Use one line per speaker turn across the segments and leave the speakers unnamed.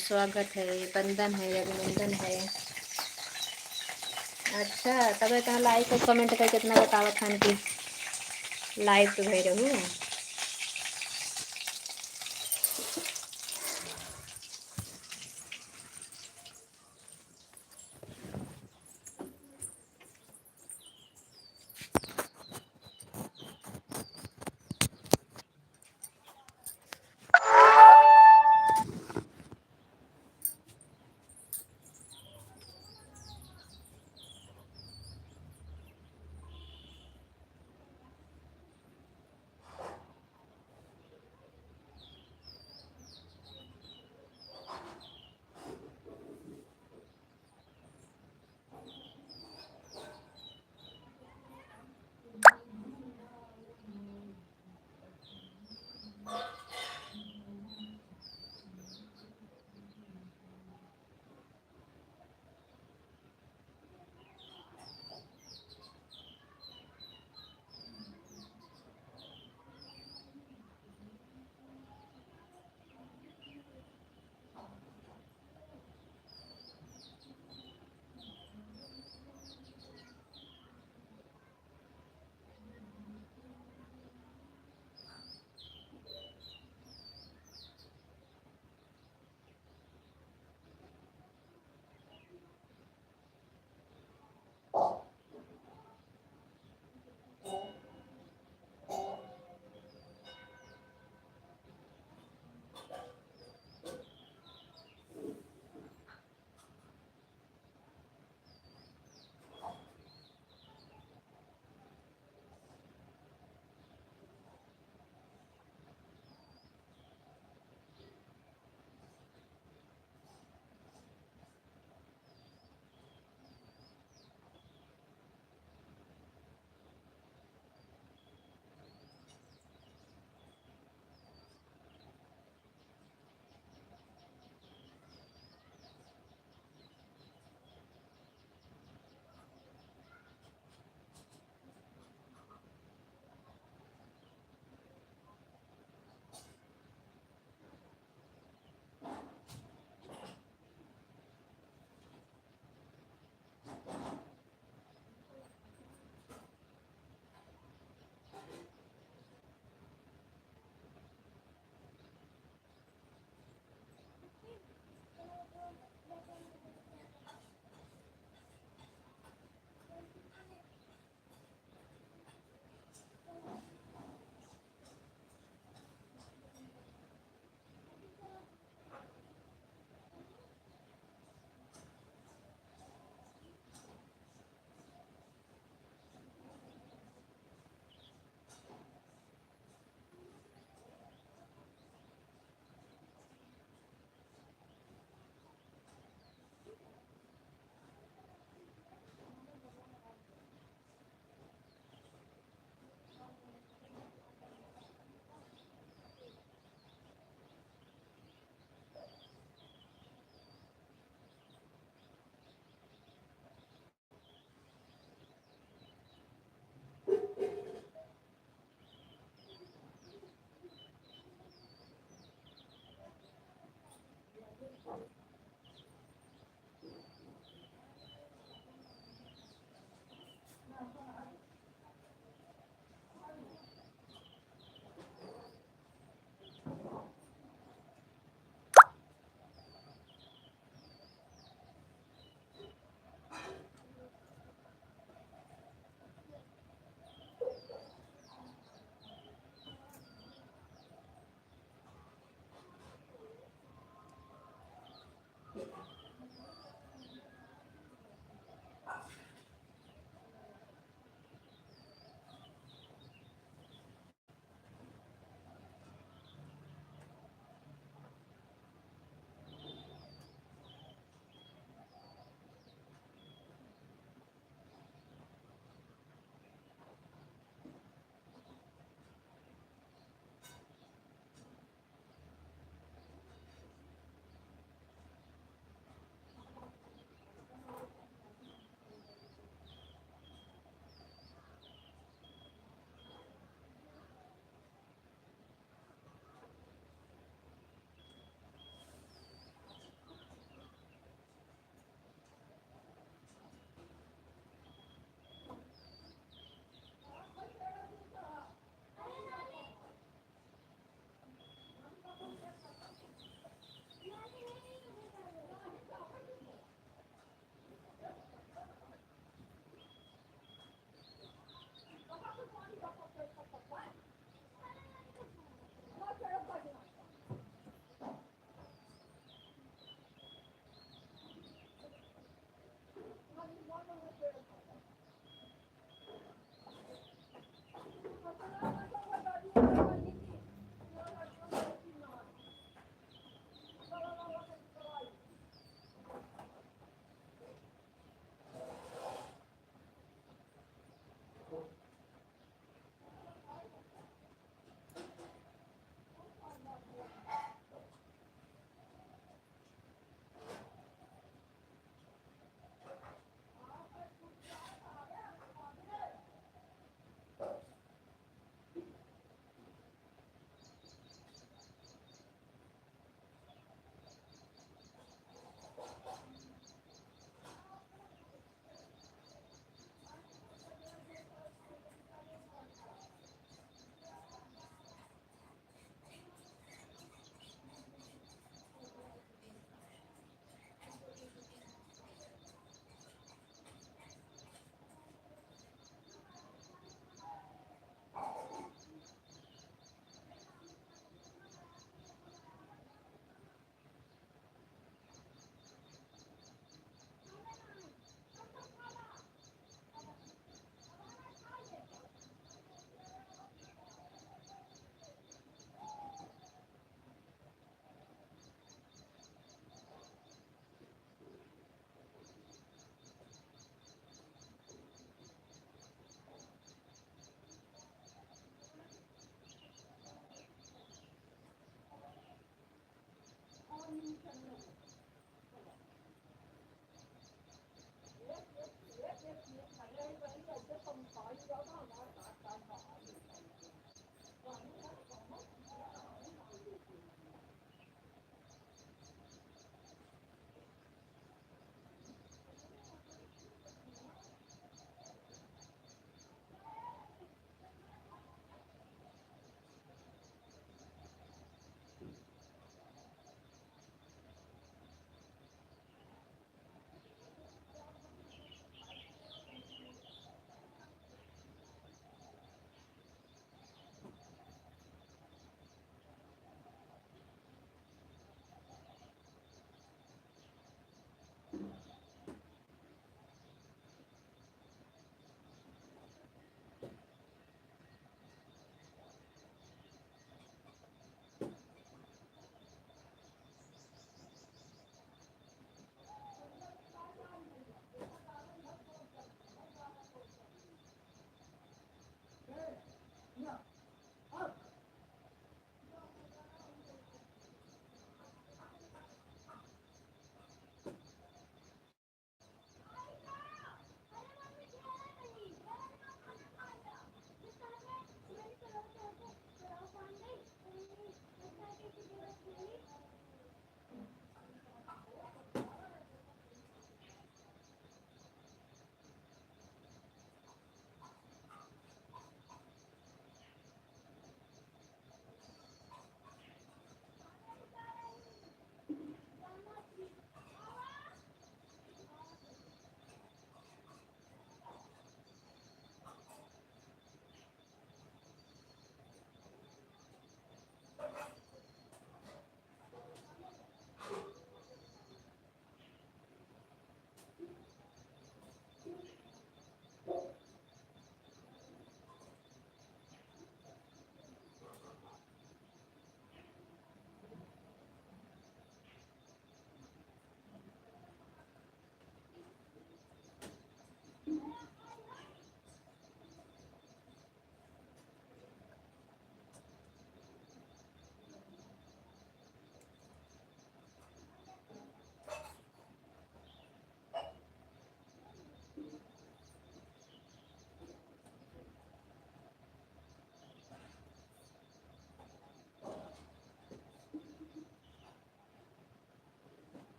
स्वागत है, बंधन है, अभिनंदन है। अच्छा तब तहाँ लाइक और कमेंट करके इतना बतावत हन कि लाइव पे भई रहू।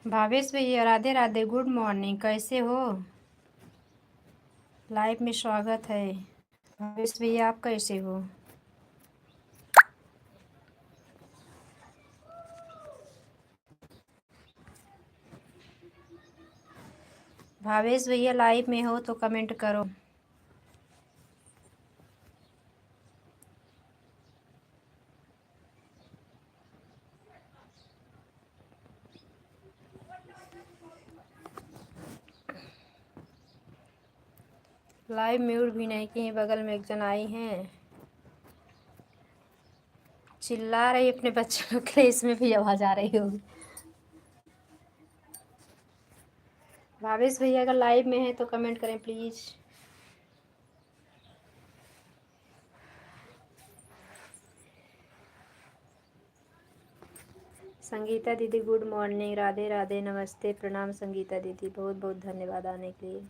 भावेश भैया राधे राधे, गुड मॉर्निंग, कैसे हो? लाइव में स्वागत है। भावेश भैया आप कैसे हो? भावेश भैया लाइव में हो तो कमेंट करो। लाइव म्यूट भी नहीं किए, बगल में एक जन आई हैं, चिल्ला रही अपने बच्चों लोग के लिए, इसमें भी आवाज आ रही होगी। भावेश भैया अगर लाइव में है तो कमेंट करें प्लीज। संगीता दीदी गुड मॉर्निंग, राधे राधे, नमस्ते, प्रणाम संगीता दीदी, बहुत बहुत धन्यवाद आने के लिए।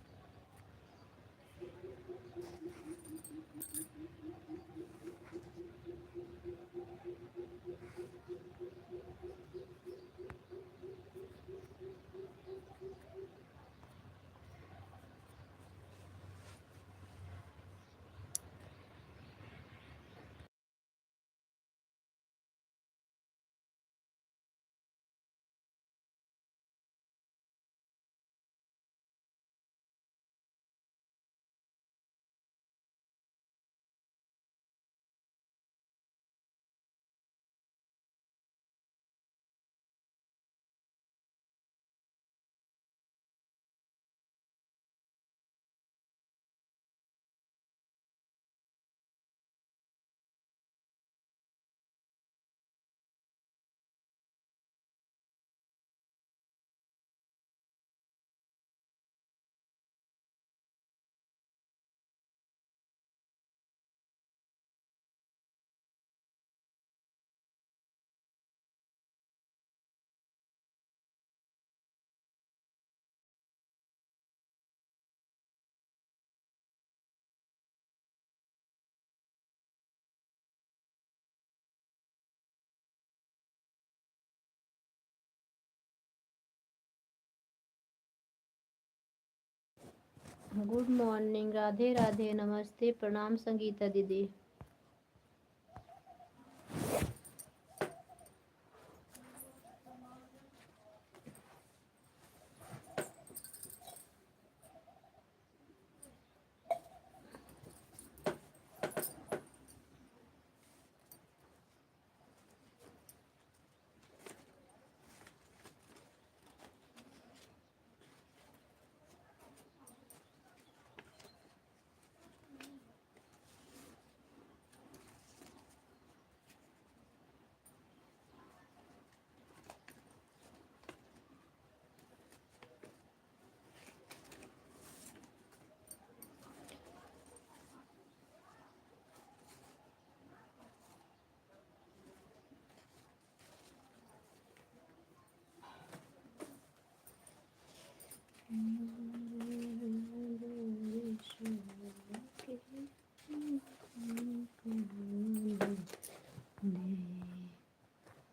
गुड मॉर्निंग, राधे राधे, नमस्ते, प्रणाम संगीता दीदी।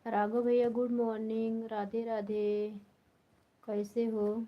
राघव भैया गुड मॉर्निंग, राधे राधे, कैसे हो?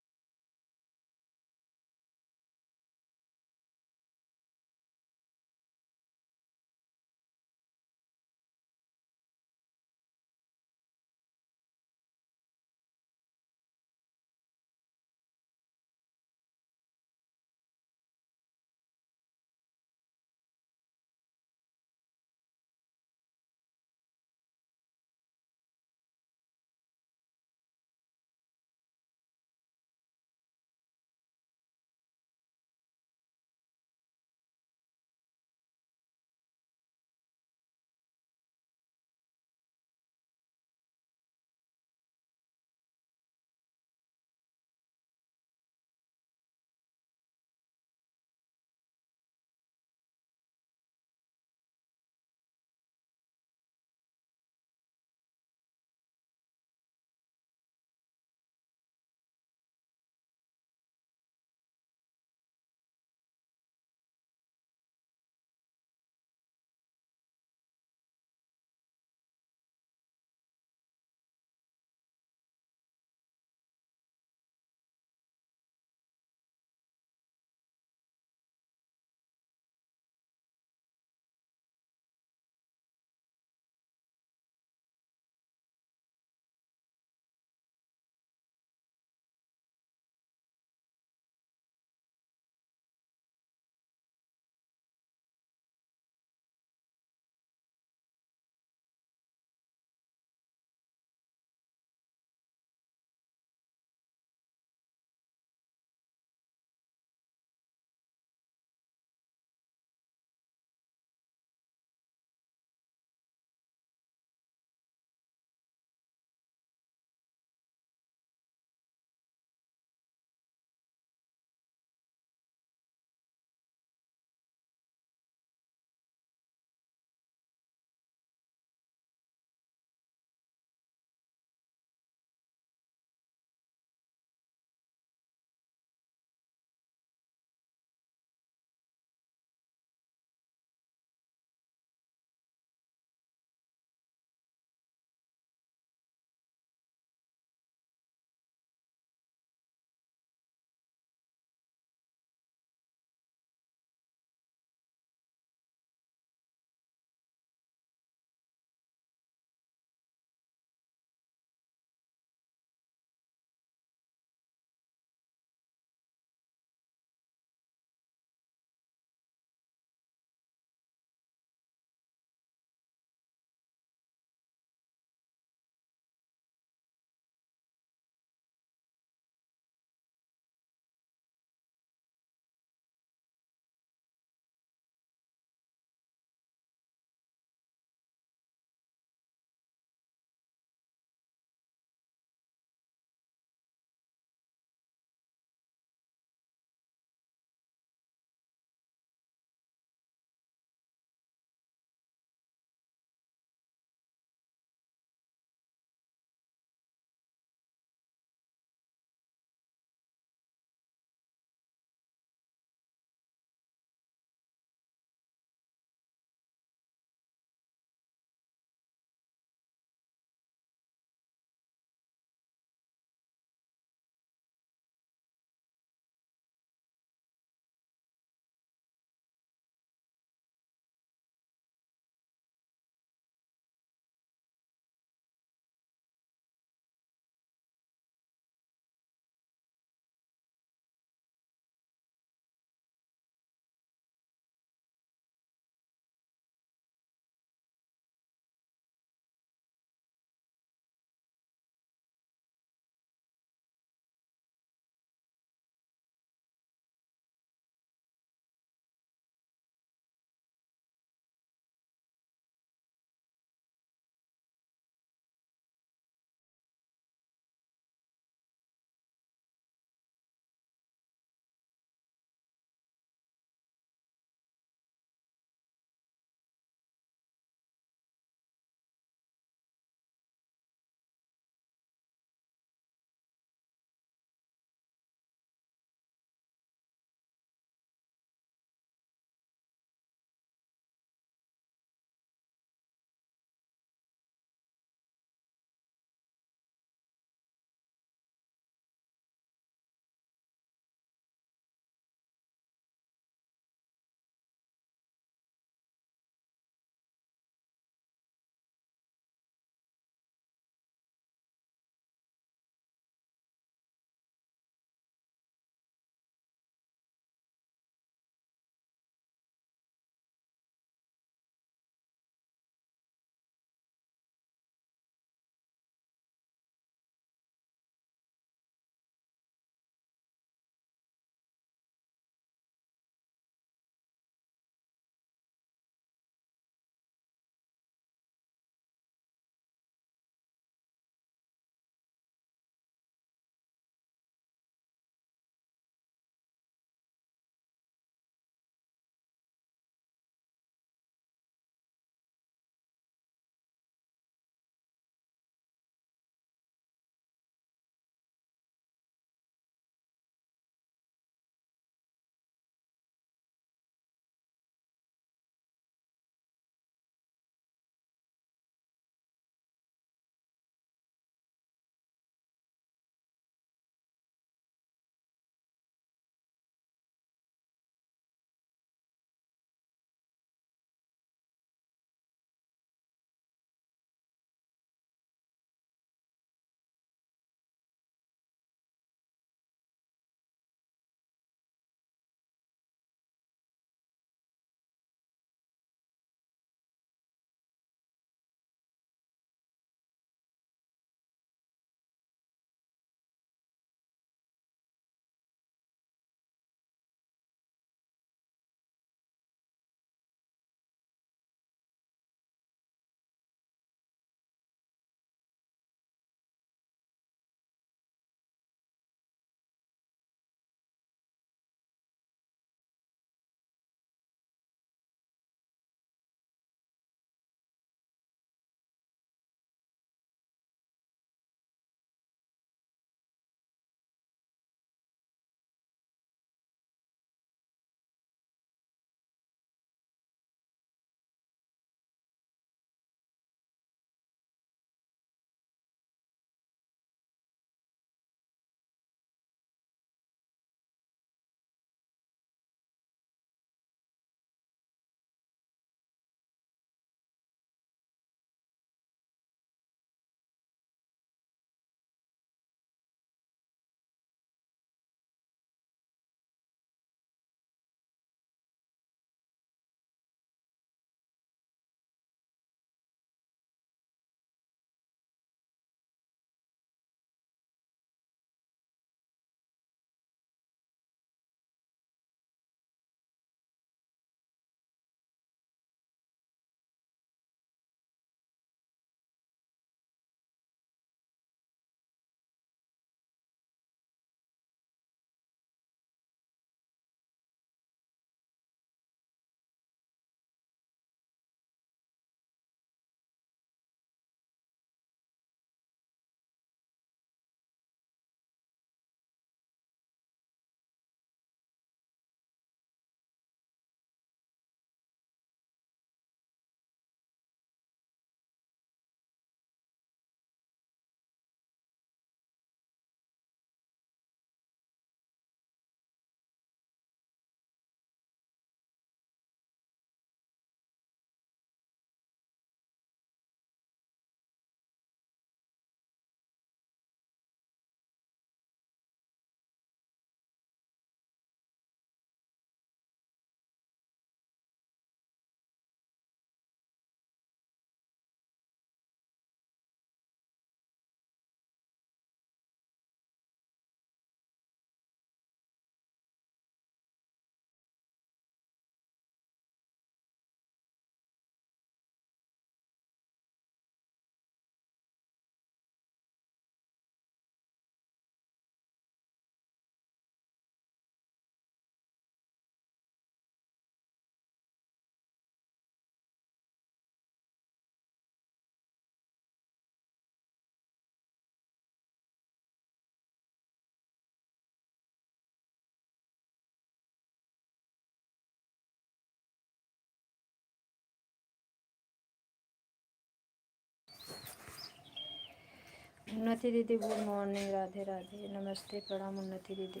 उन्नति दीदी गुड मॉर्निंग, राधे राधे, नमस्ते, प्रणाम उन्नति दीदी।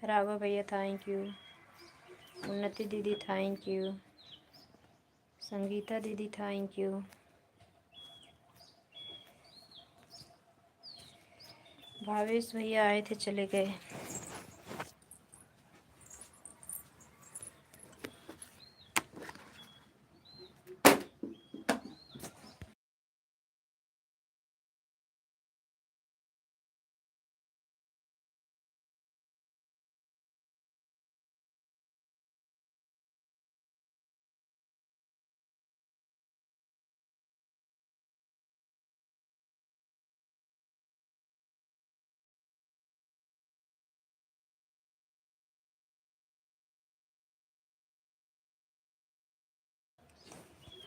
राघव भैया थैंक यू, उन्नति दीदी थैंक यू, संगीता दीदी थैंक यू। भावेश भैया आए थे चले गए।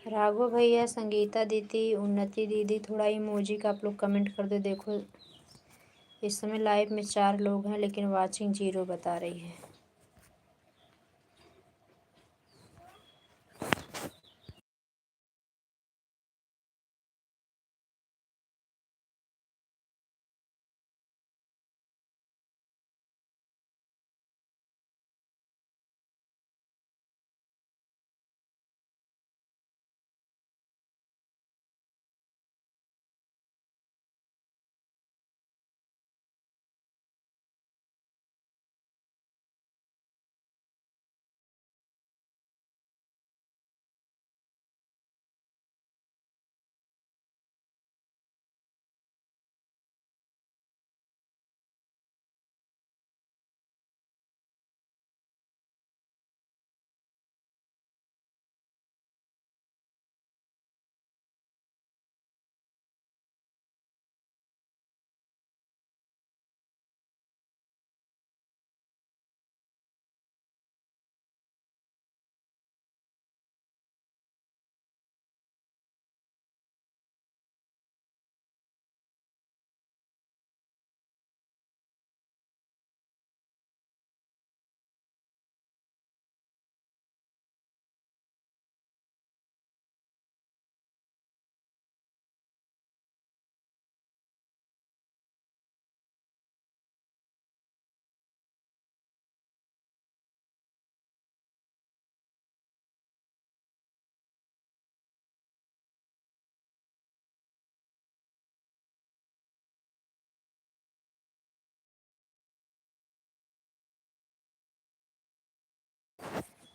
राघव भैया, संगीता दीदी, उन्नति दीदी, थोड़ा इमोजी का आप लोग कमेंट कर दो। देखो इस समय लाइव में 4 लोग हैं लेकिन वाचिंग 0 बता रही है।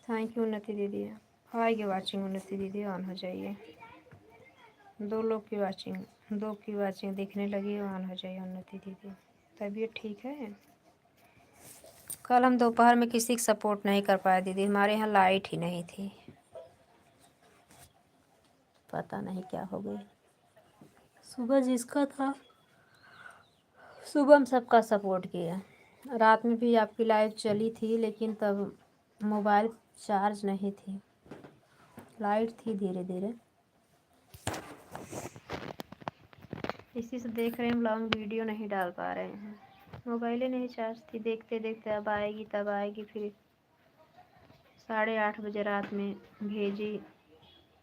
थैंक यू उन्नति दीदी। आएगी वाचिंग उन्नति दीदी, ऑन हो जाइए। 2 लोग की वाचिंग, 2 की वाचिंग दिखने लगी, ऑन हो जाइए उन्नति दीदी। तबीयत ठीक है? कल हम दोपहर में किसी की सपोर्ट नहीं कर पाए दीदी, हमारे यहाँ लाइट ही नहीं थी, पता नहीं क्या हो गई। सुबह जिसका था सुबह हम सबका सपोर्ट किया। रात में भी आपकी लाइव चली थी लेकिन तब मोबाइल चार्ज नहीं थी, लाइट थी धीरे धीरे। इसी से देख रहे हैं हम लॉन्ग वीडियो नहीं डाल पा रहे हैं, मोबाइल ही नहीं चार्ज थी। देखते देखते अब आएगी तब आएगी। फिर 8:30 बजे रात में भेजी,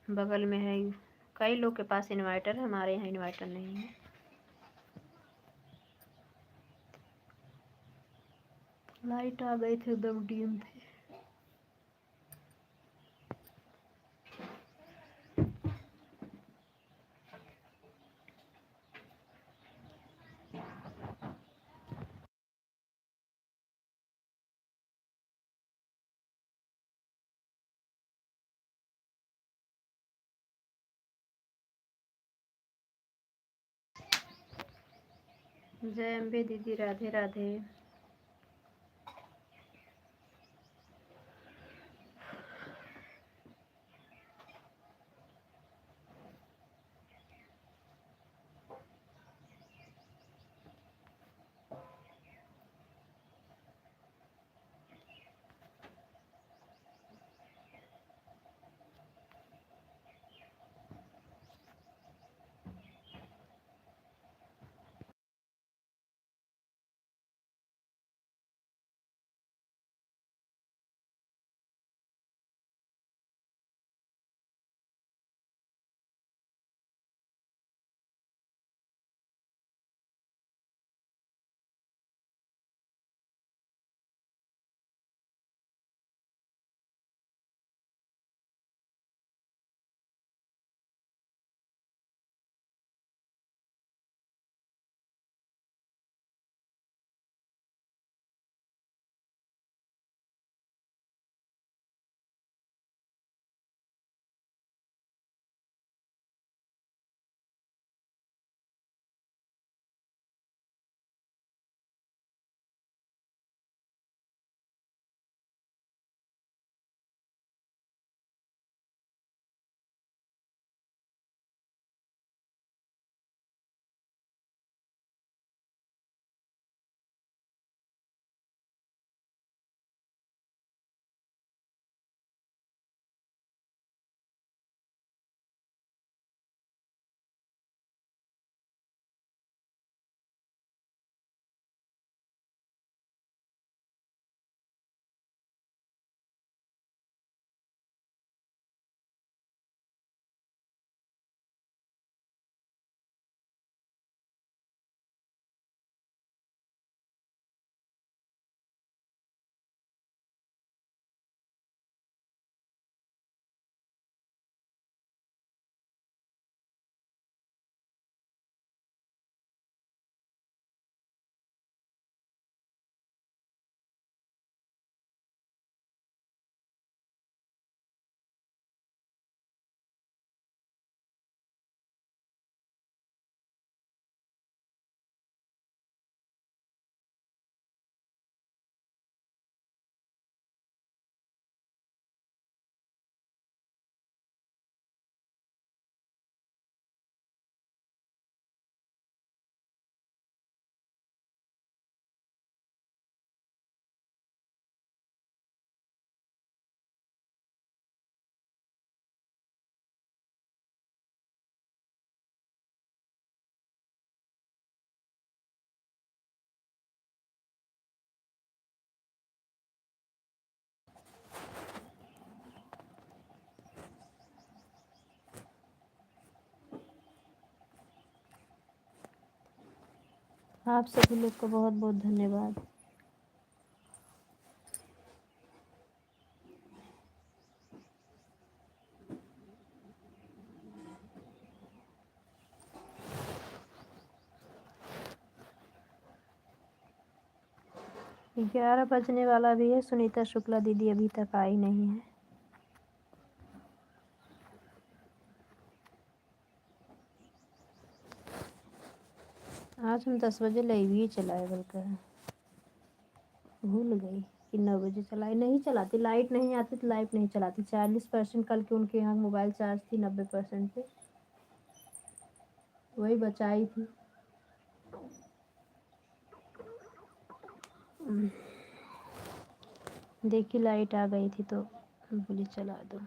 बगल में है। कई लोग के पास इन्वर्टर है, हमारे यहाँ इन्वर्टर नहीं है। लाइट आ गई थी, एकदम डीम थे। जय अम्बे दीदी, राधे राधे। आप सभी लोग को बहुत बहुत धन्यवाद। ग्यारह बजने वाला भी है। सुनीता शुक्ला दीदी अभी तक आई नहीं है। आज हम 10 बजे लाइव ही चलाए, बल्कि भूल गई कि 9 बजे चलाई। नहीं चलाती, लाइट नहीं आती तो लाइट नहीं चलाती। 40% कल के उनके यहाँ मोबाइल चार्ज थी 90% पे, वही बचाई थी। देखी लाइट आ गई थी तो बोली चला दो।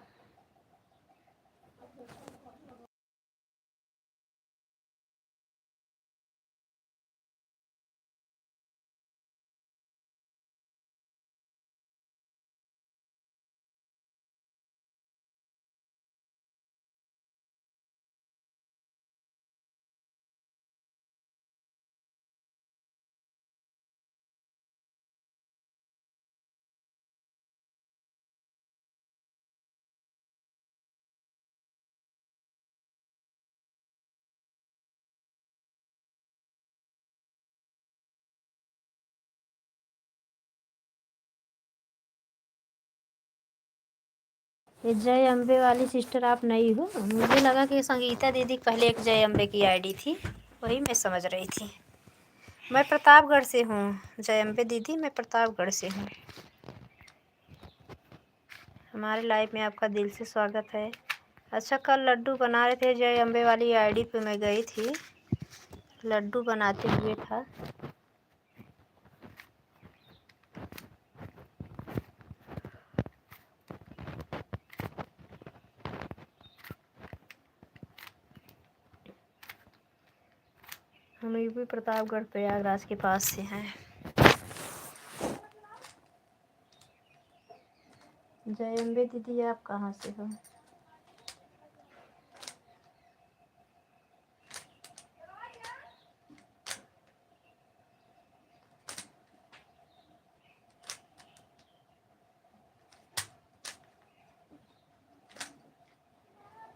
ये जय अम्बे वाली सिस्टर आप नई हो? मुझे लगा कि संगीता दीदी पहले एक जय अम्बे की आईडी थी, वही मैं समझ रही थी। मैं प्रतापगढ़ से हूँ जय अम्बे दीदी, मैं प्रतापगढ़ से हूँ। हमारे लाइव में आपका दिल से स्वागत है। अच्छा, कल लड्डू बना रहे थे जय अम्बे वाली आईडी पे, मैं गई थी, लड्डू बनाते हुए था। हम यूपी प्रतापगढ़ प्रयागराज के पास से हैं। जय अम्बे दीदी आप कहाँ से हो?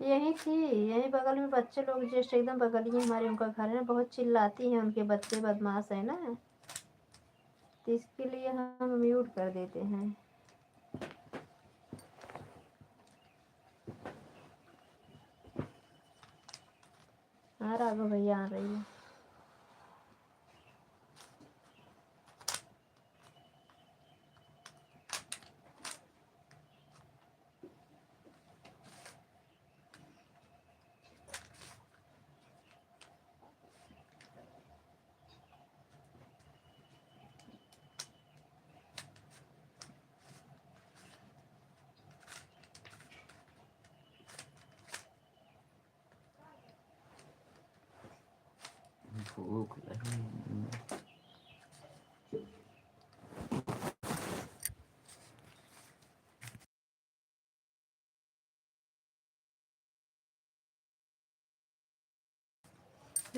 यही थी, यही बगल में बच्चे लोग, जस्ट एकदम बगल ही हमारे उनका घर है ना, बहुत चिल्लाती हैं, उनके बच्चे बदमाश है ना, तो इसके लिए हम म्यूट कर देते हैं। हाँ राघव भैया आ रही है।
भूख लगी।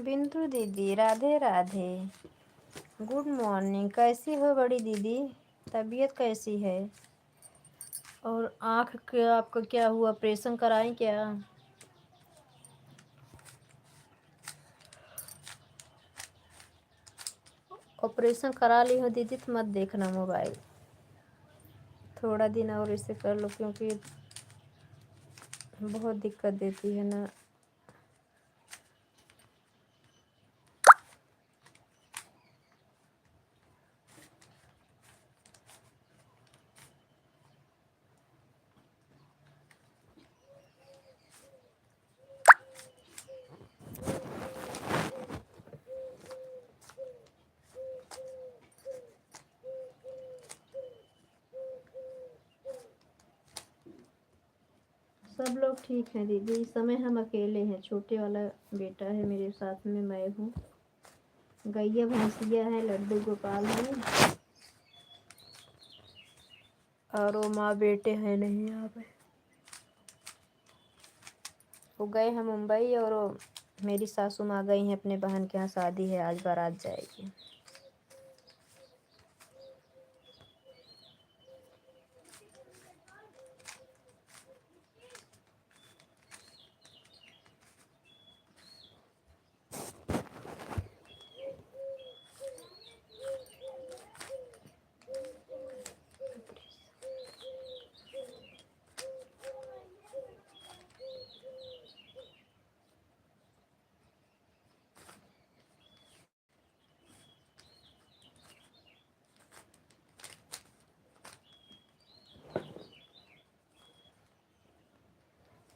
बिंदु दीदी राधे राधे, गुड मॉर्निंग। कैसी हो बड़ी दीदी? तबीयत कैसी है? और आँख का आपका क्या हुआ, ऑपरेशन कराएं क्या? ऑपरेशन करा ली हो दीदी तो मत देखना मोबाइल, थोड़ा दिन और इसे कर लो, क्योंकि बहुत दिक्कत देती है ना। सब लोग ठीक हैं दीदी, इस समय हम अकेले हैं। छोटे वाला बेटा है मेरे साथ में, मैं हूँ, गैया भैंसिया है, लड्डू गोपाल है, और वो माँ बेटे हैं नहीं यहाँ पे। वो गए हैं मुंबई, और वो मेरी सासू माँ गई हैं अपने बहन के यहाँ, शादी है आज, बारात जाएगी।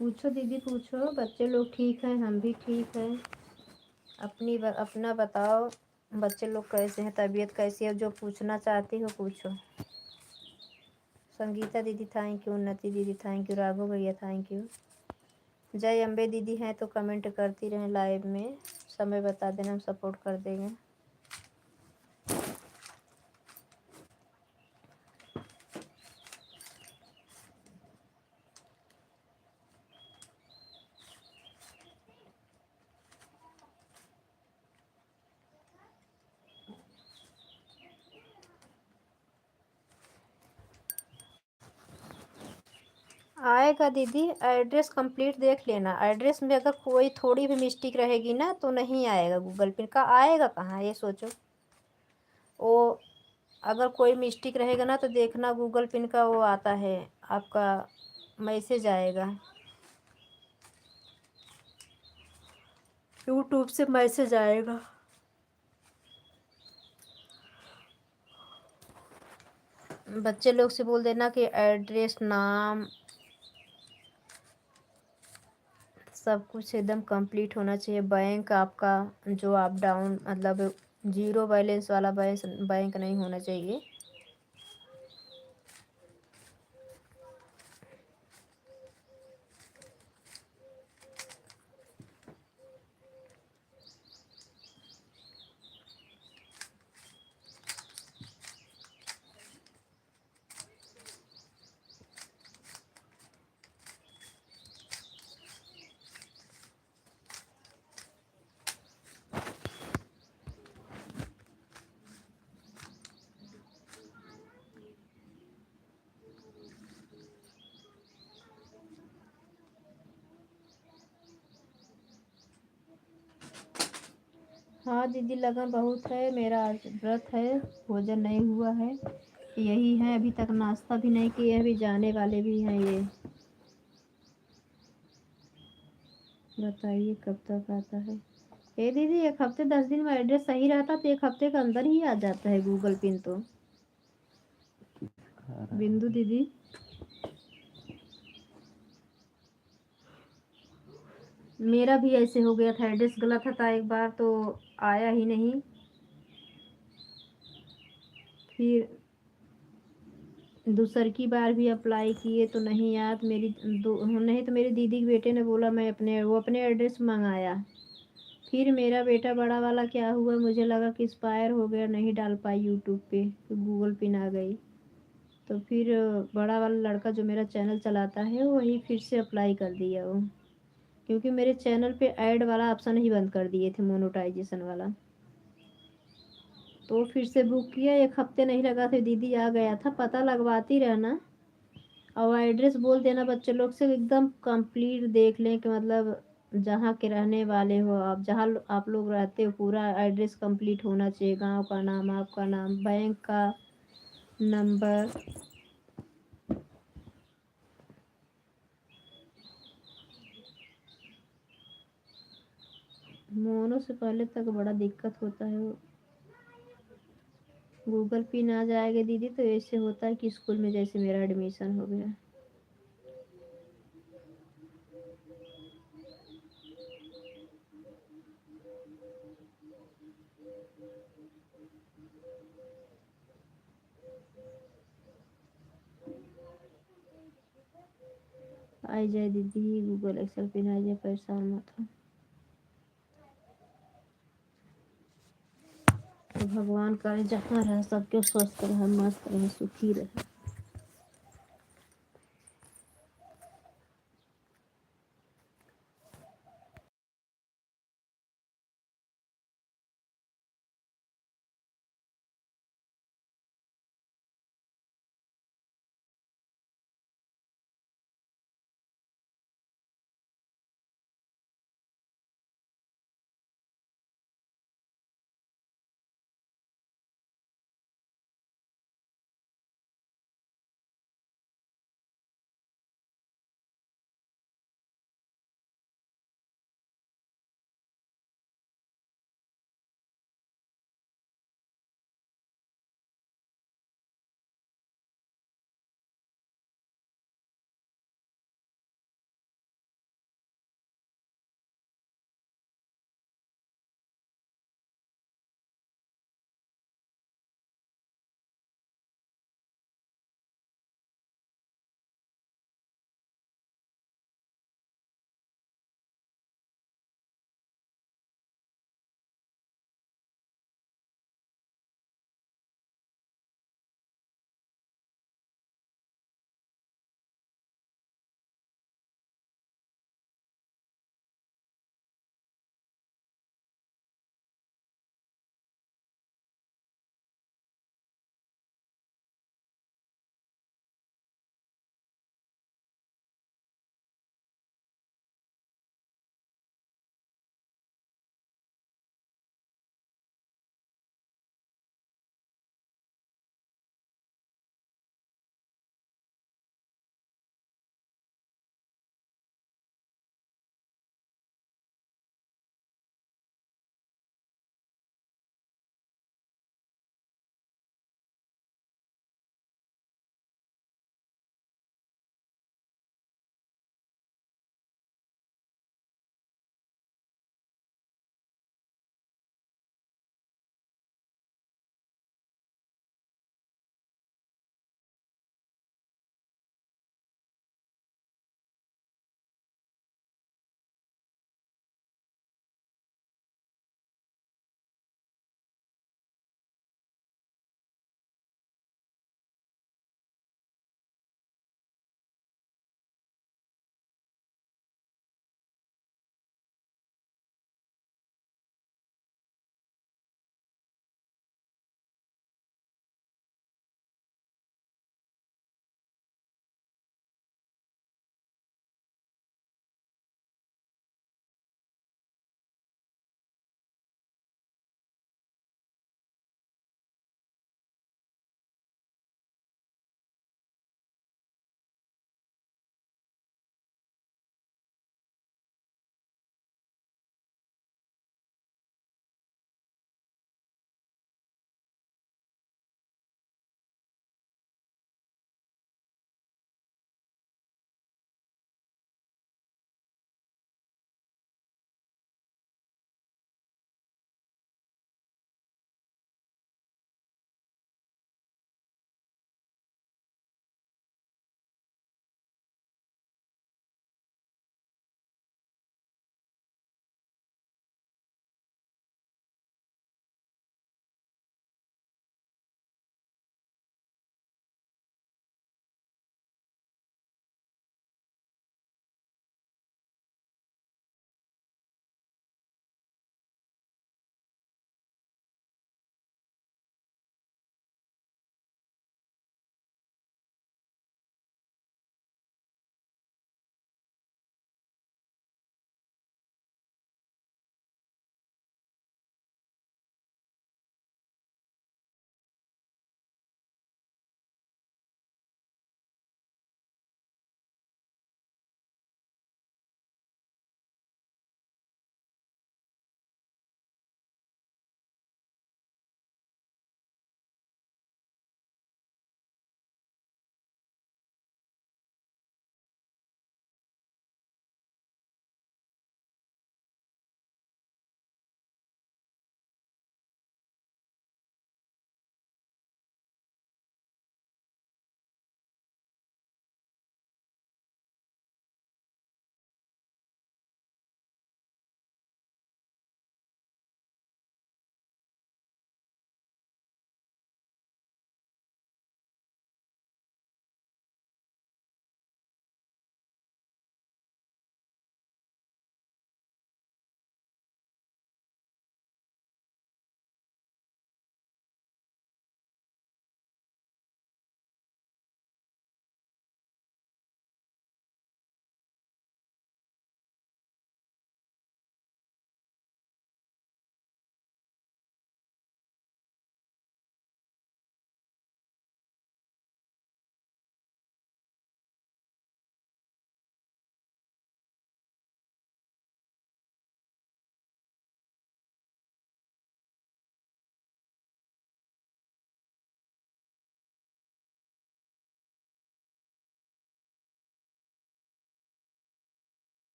पूछो दीदी पूछो, बच्चे लोग ठीक हैं, हम भी ठीक हैं। अपना बताओ, बच्चे लोग कैसे हैं, तबीयत कैसी है, जो पूछना चाहती हो पूछो। संगीता दीदी थैंक यू, उन्नति दीदी थैंक यू, राघव भैया थैंक यू। जय अम्बे दीदी हैं तो कमेंट करती रहें, लाइव में समय बता देना, हम सपोर्ट कर देंगे। आएगा दीदी, एड्रेस कंप्लीट देख लेना। एड्रेस में अगर कोई थोड़ी भी मिस्टेक रहेगी ना तो नहीं आएगा गूगल पे का, आएगा कहाँ ये सोचो। वो अगर कोई मिस्टेक रहेगा ना तो देखना गूगल पिन का वो आता है, आपका मैसेज आएगा, यूट्यूब से मैसेज आएगा। बच्चे लोग से बोल देना कि एड्रेस, नाम, सब कुछ एकदम कंप्लीट होना चाहिए। बैंक आपका जो अप डाउन मतलब जीरो बैलेंस वाला बैंक नहीं होना चाहिए। हाँ दीदी लगन बहुत है, मेरा आज व्रत है, भोजन नहीं हुआ है, यही है, अभी तक नाश्ता भी नहीं किए, अभी जाने वाले भी हैं ये। बताइए कब तक आता है। ए दीदी 1 हफ्ते 10 दिन में एड्रेस सही रहता तो 1 हफ्ते के अंदर ही आ जाता है गूगल पिन तो। बिंदु दीदी मेरा भी ऐसे हो गया था, एड्रेस गलत था एक बार तो आया ही नहीं, फिर दूसर की बार भी अप्लाई किए तो नहीं आया, तो नहीं तो मेरी दीदी के बेटे ने बोला, वो अपने एड्रेस मंगाया। फिर मेरा बेटा बड़ा वाला क्या हुआ, मुझे लगा कि एक्सपायर हो गया, नहीं डाल पाई यूट्यूब पे, तो गूगल पिन आ गई। तो फिर बड़ा वाला लड़का जो मेरा चैनल चलाता है वही फिर से अप्लाई कर दिया वो, क्योंकि मेरे चैनल पे ऐड वाला ऑप्शन ही बंद कर दिए थे, मोनेटाइजेशन वाला। तो फिर से बुक किया, 1 हफ्ते नहीं लगा था, दीदी आ गया था। पता लगवाती रहना और एड्रेस बोल देना बच्चे लोग से, एकदम कंप्लीट देख लें कि मतलब जहाँ के रहने वाले हो आप, जहाँ आप लोग रहते हो पूरा एड्रेस कंप्लीट होना चाहिए, गांव का नाम, आपका नाम, बैंक का नंबर। मोनो से पहले तक बड़ा दिक्कत होता है वो। गूगल पिन आ जाएगा दीदी तो ऐसे होता है कि स्कूल में जैसे मेरा एडमिशन हो गया। आ जाए दीदी, गूगल एक्सेल पिन आ जाए, परेशान मत हो। तो भगवान करे जहाँ रहे सबके स्वस्थ रहे, मस्त रहे, सुखी रहे।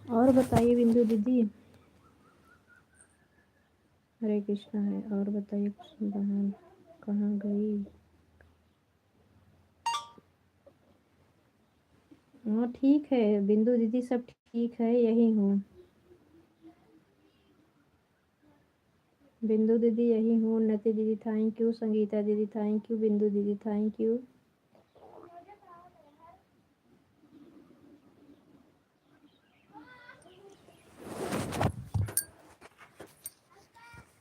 और बताइए बिंदु दीदी। हरे कृष्णा है। और बताइए कुछ बहन कहाँ गई। हाँ ठीक है बिंदु दीदी, सब ठीक है, यही हूँ। बिंदु दीदी यही हूँ। उन्नति दीदी थैंक यू। संगीता दीदी थैंक यू। बिंदु दीदी थैंक यू।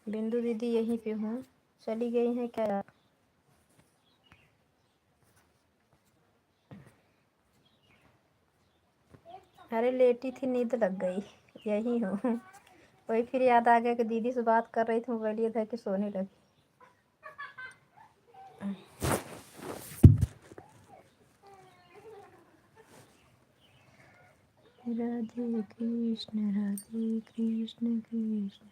बिंदु दीदी यहीं पे हूँ। चली गई हैं क्या। अरे लेटी थी, नींद लग गई। यही हूँ। वही फिर याद आ गया कि दीदी से बात कर रही थी, मोबाइल ये था कि सोने लगी। राधे कृष्ण कृष्ण।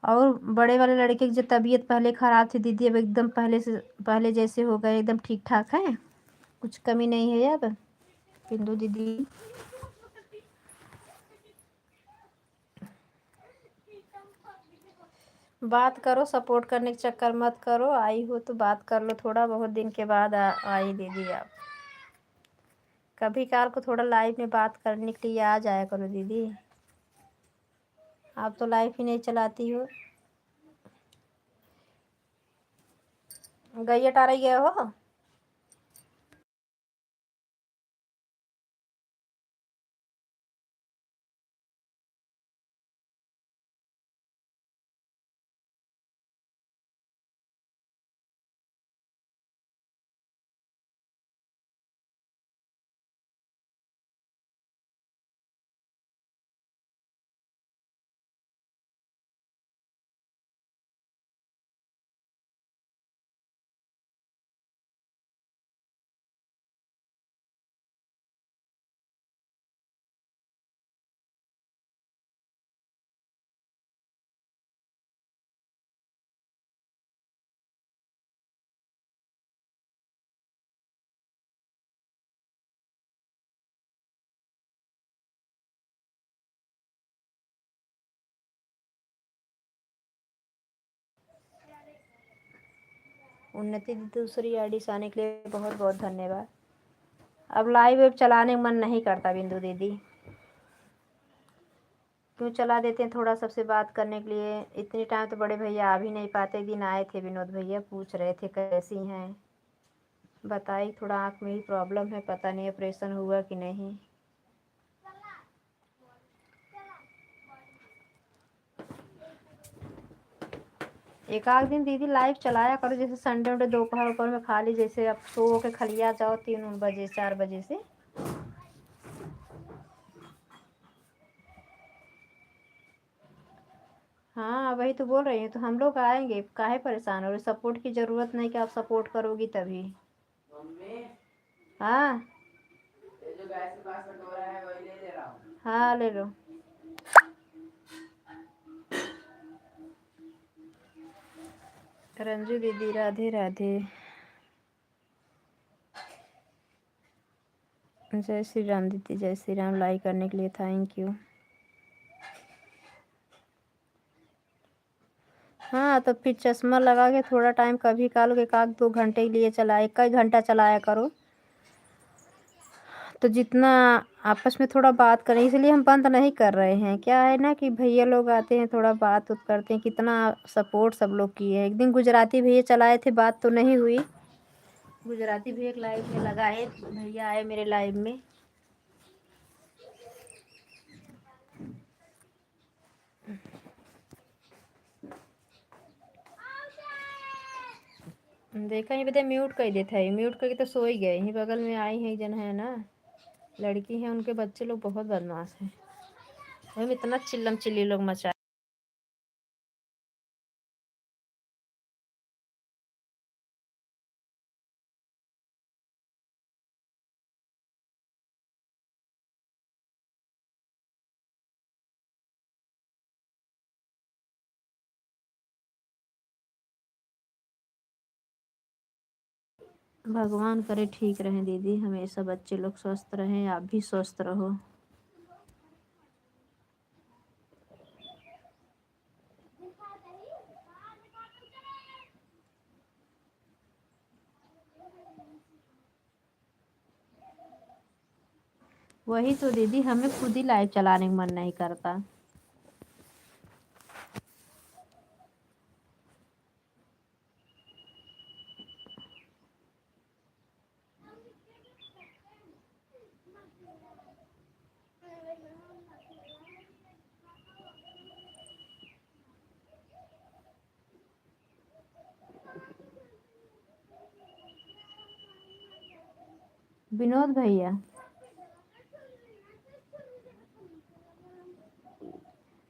और बड़े वाले लड़के की जो तबीयत पहले ख़राब थी दीदी, अब एकदम पहले जैसे हो गए, एकदम ठीक ठाक है। कुछ कमी नहीं है अब बिंदु दीदी। बात करो, सपोर्ट करने के चक्कर मत करो। आई हो तो बात कर लो, थोड़ा बहुत दिन के बाद आई दीदी आप। कभी काल को थोड़ा लाइव में बात करने के लिए आ जाया करो दीदी। आप तो लाइव ही नहीं चलाती हो। गैया टारा गए हो। उन्नति दीदी दूसरी आईडी से आने के लिए बहुत बहुत धन्यवाद। अब लाइव वेब चलाने का मन नहीं करता बिंदु दीदी। क्यों चला देते हैं थोड़ा सबसे बात करने के लिए। इतनी टाइम तो बड़े भैया आ भी नहीं पाते। एक दिन आए थे विनोद भैया, पूछ रहे थे कैसी हैं। बताई थोड़ा आँख में ही प्रॉब्लम है, पता नहीं ऑपरेशन हुआ कि नहीं। एक आध दिन दीदी लाइव चलाया करो, जैसे संडे उनडे दोपहर दोपहर में खाली, जैसे अब सो के खलिया जाओ 3 बजे 4 बजे से। हाँ वही तो बोल रही हूँ, तो हम लोग आएंगे, काहे परेशान हो रहे। सपोर्ट की ज़रूरत नहीं कि आप सपोर्ट करोगी तभी। हाँ हाँ ले लो। रंजू दीदी राधे राधे। जय श्री राम दीदी, जय श्री राम। लाइक करने के लिए थैंक यू। हाँ तो फिर चश्मा लगा के थोड़ा टाइम कभी काल के 1-2 घंटे के लिए चला, 1 घंटा चलाया करो। तो जितना आपस में थोड़ा बात करें, इसलिए हम बंद नहीं कर रहे हैं। क्या है ना कि भैया लोग आते हैं, थोड़ा बात उत करते हैं। कितना सपोर्ट सब लोग किए हैं। एक दिन गुजराती भैया चलाए थे, बात तो नहीं हुई। गुजराती भैया एक लाइव में लगाए, भैया आए मेरे लाइव में। देखा ही बता, म्यूट कर देता है। म्यूट करके तो सो ही गए। ही बगल में आई है जन है ना, लड़की है, उनके बच्चे लोग बहुत बदमाश हैं। वही इतना चिल्लम चिल्ली लोग मचा। भगवान करे ठीक रहें दीदी, हमेशा बच्चे लोग स्वस्थ रहें, आप भी स्वस्थ रहो। वही तो दीदी, हमें खुद ही लाइव चलाने का मन नहीं करता। विनोद भैया,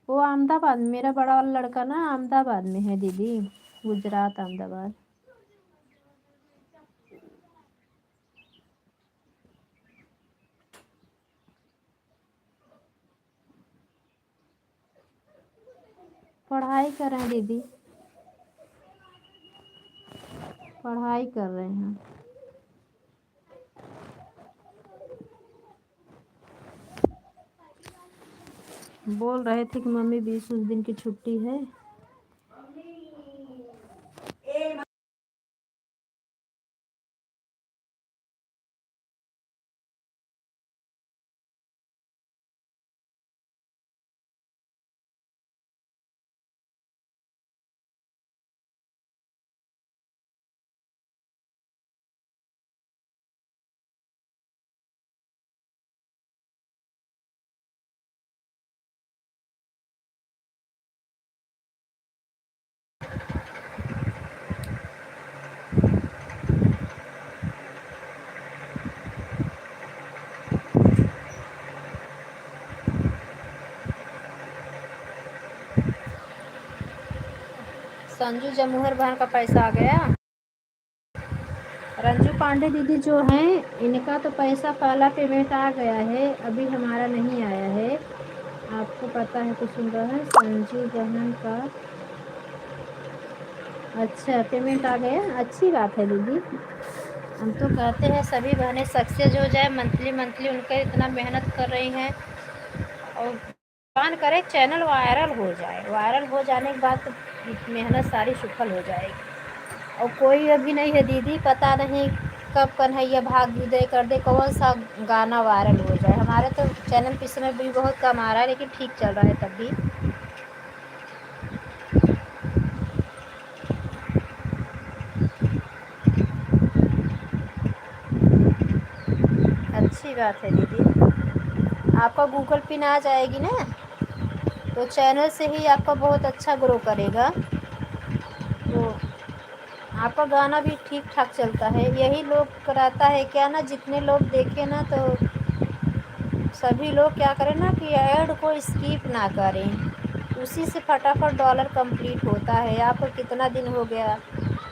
वो अहमदाबाद, मेरा बड़ा वाला लड़का ना अहमदाबाद में है दीदी, गुजरात अहमदाबाद। पढ़ाई कर रहे हैं दीदी, पढ़ाई कर रहे हैं। बोल रहे थे कि मम्मी 20 दिन की छुट्टी है। संजू जमूहर बहन का पैसा आ गया। रंजू पांडे दीदी जो हैं, इनका तो पैसा पहला पेमेंट आ गया है, अभी हमारा नहीं आया है। आपको पता है तो सुन रहा है, संजू बहन का अच्छा पेमेंट आ गया, अच्छी बात है दीदी। हम तो कहते हैं सभी बहनें सक्सेस हो जाए, मंथली मंथली उनका इतना मेहनत कर रही हैं, और भगवान करे चैनल वायरल हो जाए, वायरल हो जाने के बाद तो मेहनत सारी सफल हो जाएगी। और कोई अभी नहीं है दीदी, पता नहीं कब कन्हैया भाग विदय कर दे, कौन सा गाना वायरल हो जाए। हमारे तो चैनल पे इस समय भी बहुत कम आ रहा है, लेकिन ठीक चल रहा है तब भी। अच्छी बात है दीदी, आपका गूगल पिन आ जाएगी ना, तो चैनल से ही आपका बहुत अच्छा ग्रो करेगा। तो आपका गाना भी ठीक ठाक चलता है, यही लोग रहता है क्या ना, जितने लोग देखें ना तो सभी लोग क्या करें ना कि ऐड को स्किप ना करें, उसी से फटाफट डॉलर कंप्लीट होता है। आपको कितना दिन हो गया,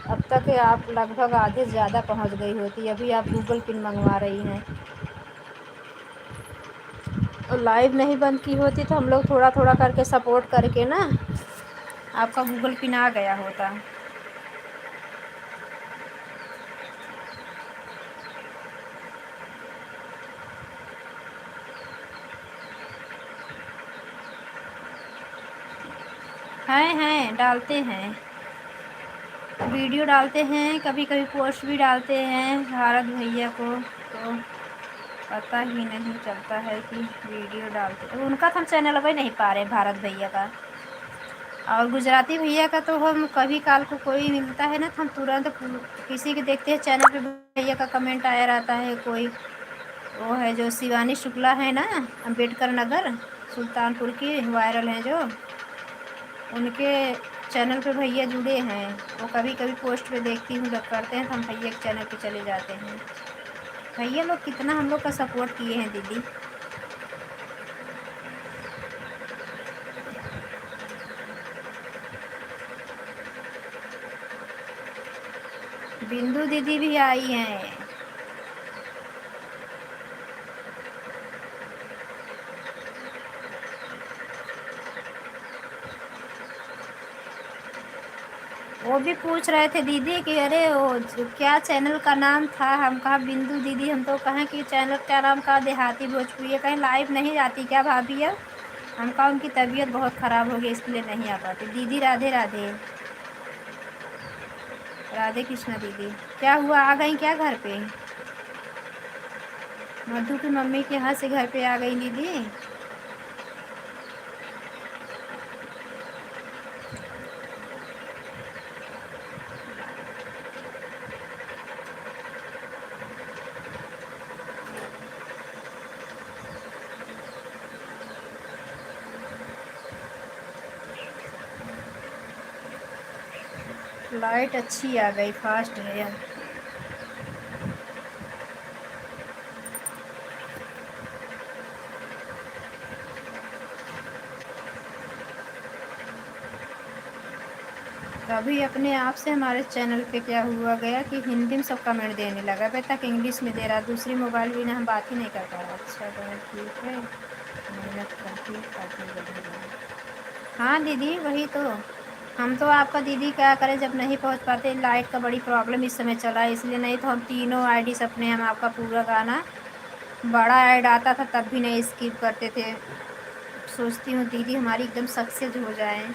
अब तक आप लगभग आधे से ज़्यादा पहुंच गई होती, अभी आप गूगल पिन मंगवा रही हैं। और लाइव नहीं बंद की होती तो हम लोग थोड़ा थोड़ा करके सपोर्ट करके ना आपका गूगल पिन आ गया होता। हैं डालते हैं, वीडियो डालते हैं, कभी कभी पोस्ट भी डालते हैं भारत भैया को, तो पता ही नहीं चलता है कि वीडियो डालते। उनका तो हम चैनल अभी नहीं पा रहे भारत भैया का, और गुजराती भैया का तो हम कभी काल को कोई मिलता है ना तो हम तुरंत किसी के देखते हैं चैनल पे भैया का कमेंट आया रहता है। कोई वो है जो शिवानी शुक्ला है ना, अम्बेडकर नगर सुल्तानपुर की वायरल हैं जो, उनके चैनल पे भैया जुड़े हैं। वो कभी कभी पोस्ट पे देखती हूँ जब करते हैं तो हम भैया के चैनल पे चले जाते हैं। भैया लोग कितना हम लोग का सपोर्ट किए हैं दीदी। बिंदु दीदी भी आई हैं। वो भी पूछ रहे थे दीदी कि अरे वो क्या चैनल का नाम था, हम कहा बिंदु दीदी, हम तो कहें कि चैनल क्या नाम का, देहाती भोजपुरी, कहीं लाइव नहीं जाती क्या भाभी अब। हम कहा उनकी तबीयत बहुत ख़राब हो गई इसलिए नहीं आ पाती। दीदी राधे राधे, राधे कृष्णा दीदी। क्या हुआ, आ गई क्या घर पे? मधु की मम्मी के यहाँ से घर पे आ गई दीदी। लाइट अच्छी आ गई, फास्ट है। अभी अपने आप से हमारे चैनल पे क्या हुआ गया कि हिंदी में सब कमेंट देने लगा, अभी तक इंग्लिश में दे रहा। दूसरी मोबाइल भी ना हम बात ही नहीं कर पा रहा। अच्छा तो ठीक है, मेहनत करती है काफ़ी बढ़िया। हाँ दीदी वही तो। हम तो आपका दीदी क्या करें, जब नहीं पहुंच पाते, लाइट का बड़ी प्रॉब्लम इस समय चला है, इसलिए। नहीं तो हम तीनों आईडी अपने हम आपका पूरा गाना बड़ा ऐड आता था तब भी नहीं स्किप करते थे। सोचती हूँ दीदी हमारी एकदम सक्सेस हो जाए,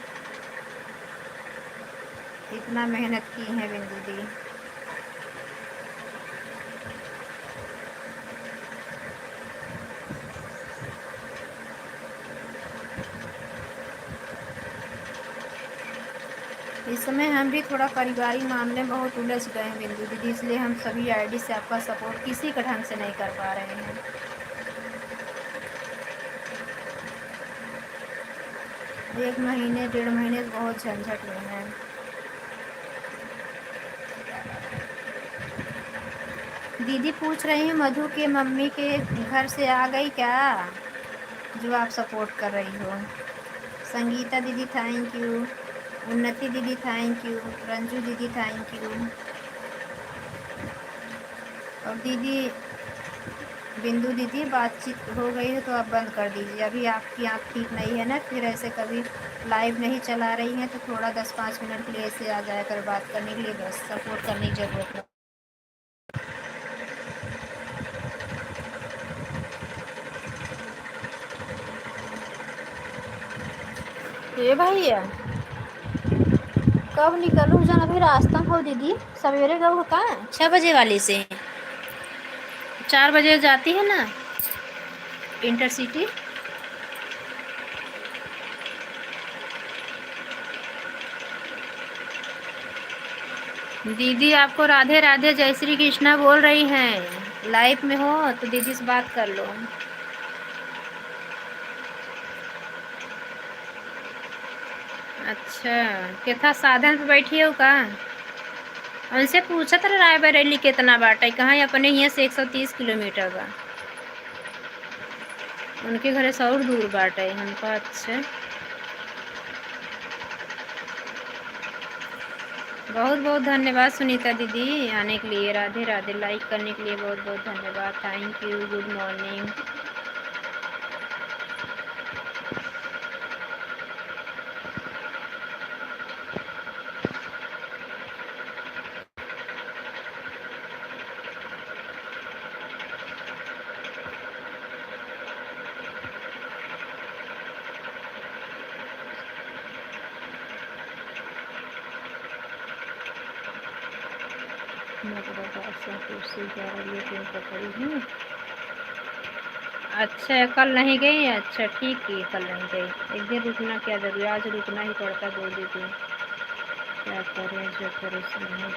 इतना मेहनत की है बिंदु दी। इस समय हम भी थोड़ा पारिवारिक मामले में बहुत उलझ गए हैं बिंदु दीदी, इसलिए हम सभी आईडी से आपका सपोर्ट किसी का ढंग से नहीं कर पा रहे हैं। 1 महीने 1.5 महीने से बहुत झंझट में है। दीदी पूछ रही हैं मधु के मम्मी के घर से आ गई क्या, जो आप सपोर्ट कर रही हो। संगीता दीदी थैंक यू, उन्नति दीदी थैंक यू, रंजू दीदी थैंक यू। और दीदी बिंदु दीदी बातचीत हो गई है तो आप बंद कर दीजिए, अभी आपकी आँख ठीक नहीं है ना, फिर ऐसे कभी लाइव नहीं चला रही हैं तो थोड़ा 10-5 मिनट के लिए ऐसे आ जाया कर बात करने के लिए, बस सपोर्ट करने की ज़रूरत है। ये भैया कब निकलूँ जान, अभी रास्ता हो दीदी। सवेरे कब कहाँ 6 बजे वाली से 4 बजे जाती है ना इंटरसिटी। दीदी आपको राधे राधे जय श्री कृष्णा बोल रही हैं, लाइव में हो तो दीदी से बात कर लो। अच्छा कितना साधन पे बैठी हो का। उनसे पूछा था रायबरेली कितना बाटा है, कहाँ अपने यहाँ से 130 किलोमीटर बा, उनके घरे से और दूर बाटा है हमको। अच्छा बहुत बहुत धन्यवाद सुनीता दीदी आने के लिए, राधे राधे लाइक करने के लिए बहुत बहुत धन्यवाद, थैंक यू, गुड मॉर्निंग। अच्छा कल नहीं गई, अच्छा ठीक है कल नहीं गई, एक दिन रुकना क्या जरूरी, आज रुकना ही पड़ता 2 दिन। क्या करें जो करें सो नहीं है।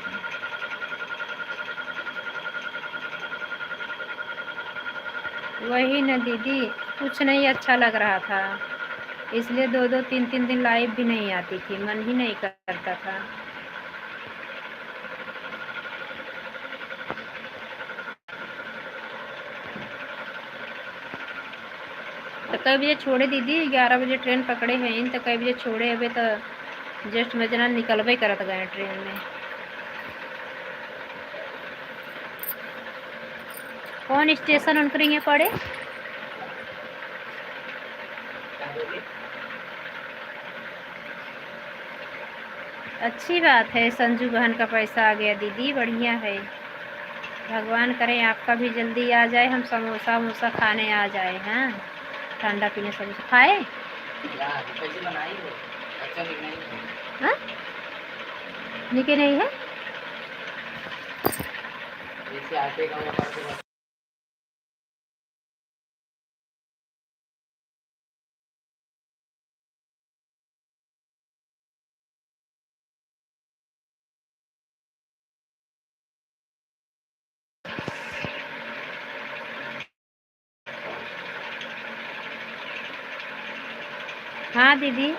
वही न दीदी कुछ नहीं अच्छा लग रहा था, इसलिए 2-2 3-3 दिन लाइव भी नहीं आती थी, मन ही नहीं करता था। तो कई बजे छोड़े दीदी, 11 बजे ट्रेन पकड़े हैं तो कई बजे छोड़े, अभी तो जस्ट मैं जना निकलबे करत गए ट्रेन में। कौन स्टेशन उनकर यहाँ पड़े। अच्छी बात है, संजू बहन का पैसा आ गया दीदी, बढ़िया है। भगवान करें आपका भी जल्दी आ जाए, हम समोसा वमोसा खाने आ जाए। हाँ ठंडा पीने समोसा खाए। हाँ निके नहीं है। हाँ दीदी।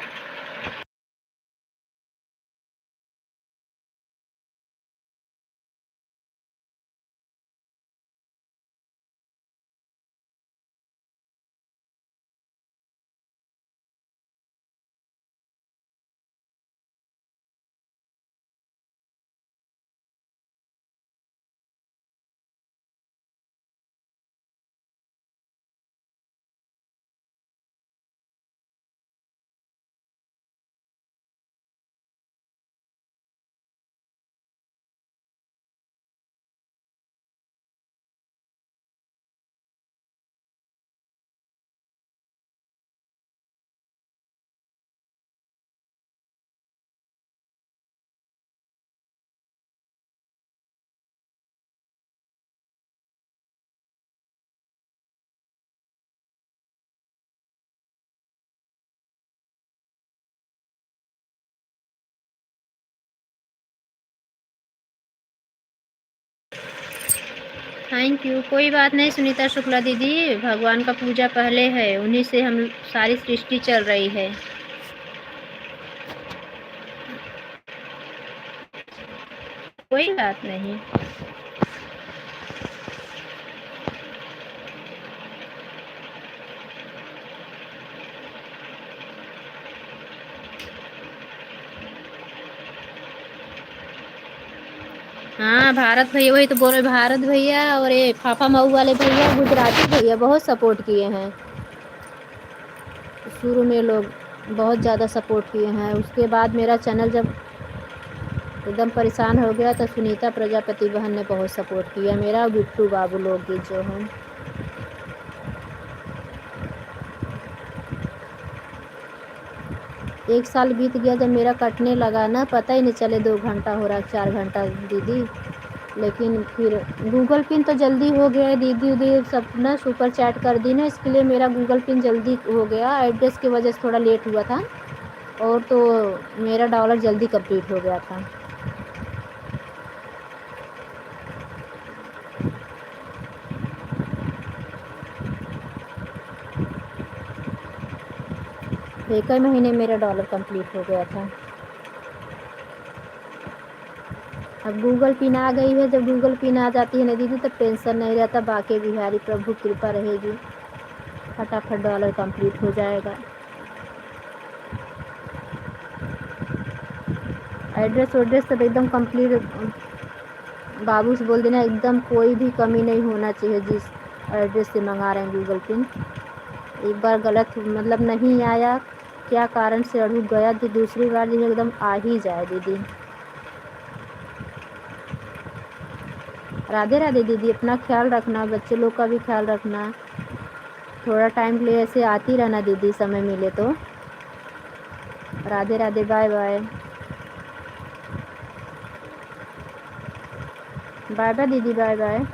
Thank you. कोई बात नहीं सुनीता शुक्ला दीदी, भगवान का पूजा पहले है, उन्हीं से हम सारी सृष्टि चल रही है। कोई बात नहीं। हाँ भारत भैया, वही तो बोल रहे, भारत भैया और ये फाफा मऊ वाले भैया, गुजराती भैया बहुत सपोर्ट किए हैं शुरू में। लोग बहुत ज़्यादा सपोर्ट किए हैं। उसके बाद मेरा चैनल जब एकदम परेशान हो गया तो सुनीता प्रजापति बहन ने बहुत सपोर्ट किया मेरा, बिट्टू बाबू लोग जो हैं। 1 साल बीत गया जब मेरा कटने लगा ना, पता ही नहीं चले 2 घंटा हो रहा, 4 घंटा दीदी। लेकिन फिर गूगल पिन तो जल्दी हो गया है दीदी, उदी सब ना सुपर चैट कर दी ना, इसके लिए मेरा गूगल पिन जल्दी हो गया। एड्रेस की वजह से थोड़ा लेट हुआ था, और तो मेरा डॉलर जल्दी कंप्लीट हो गया था। एक ही महीने मेरा डॉलर कंप्लीट हो गया था। अब गूगल पिन आ गई है, जब गूगल पिन आ जाती है ना दीदी तब टेंशन नहीं रहता। बाकी बिहारी प्रभु कृपा रहेगी, फटाफट डॉलर कंप्लीट हो जाएगा। एड्रेस वड्रेस सब एकदम कंप्लीट, बाबू से बोल देना एकदम कोई भी कमी नहीं होना चाहिए जिस एड्रेस से मंगा रहे हैं गूगल पिन। एक बार गलत मतलब नहीं आया, क्या कारण से अड़ू गया, तो दूसरी बार जो एकदम आ ही जाए दीदी। राधे राधे दीदी, अपना ख्याल रखना, बच्चे लोग का भी ख्याल रखना। थोड़ा टाइम के लिए ऐसे आती रहना दीदी, समय मिले तो। Radhe Radhe, bye bye. Bye bye दीदी, बाय बाय।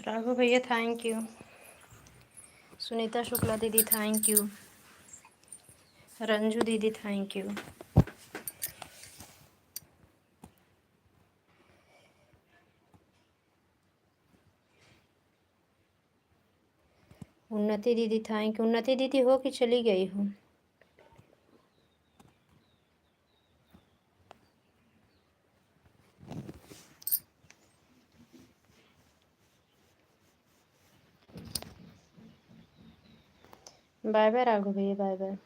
राघव भैया थैंक यू। सुनीता शुक्ला दीदी थैंक यू। रंजू दीदी थैंक यू। उन्नति दीदी थैंक यू। उन्नति दीदी हो कि चली गई हो? बाय बाय राघव भैया, बाय बाय।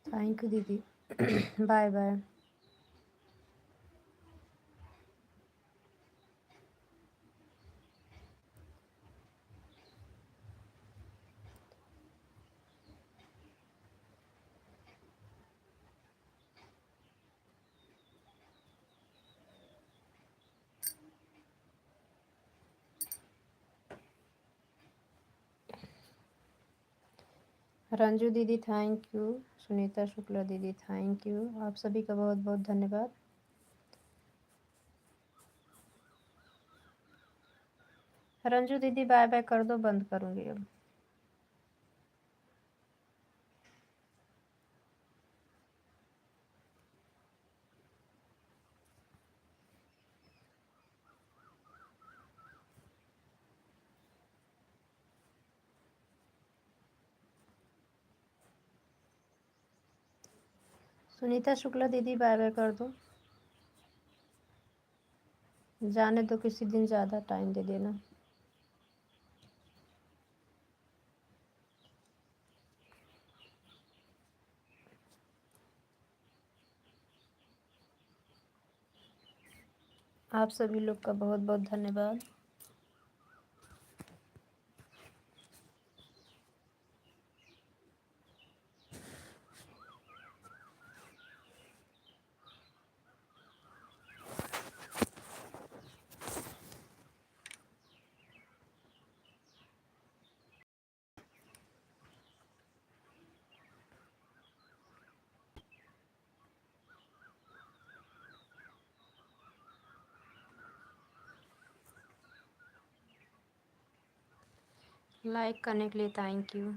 थैंक यू दीदी। Bye bye. रंजू दीदी थैंक यू। सुनीता शुक्ला दीदी थैंक यू। आप सभी का बहुत बहुत धन्यवाद। रंजू दीदी बाय बाय कर दो, बंद करूँगी अब। सुनीता शुक्ला दीदी बाय बाय कर दो। जाने दो, किसी दिन ज़्यादा टाइम दे देना। आप सभी लोग का बहुत बहुत धन्यवाद। लाइक करने के लिए थैंक यू।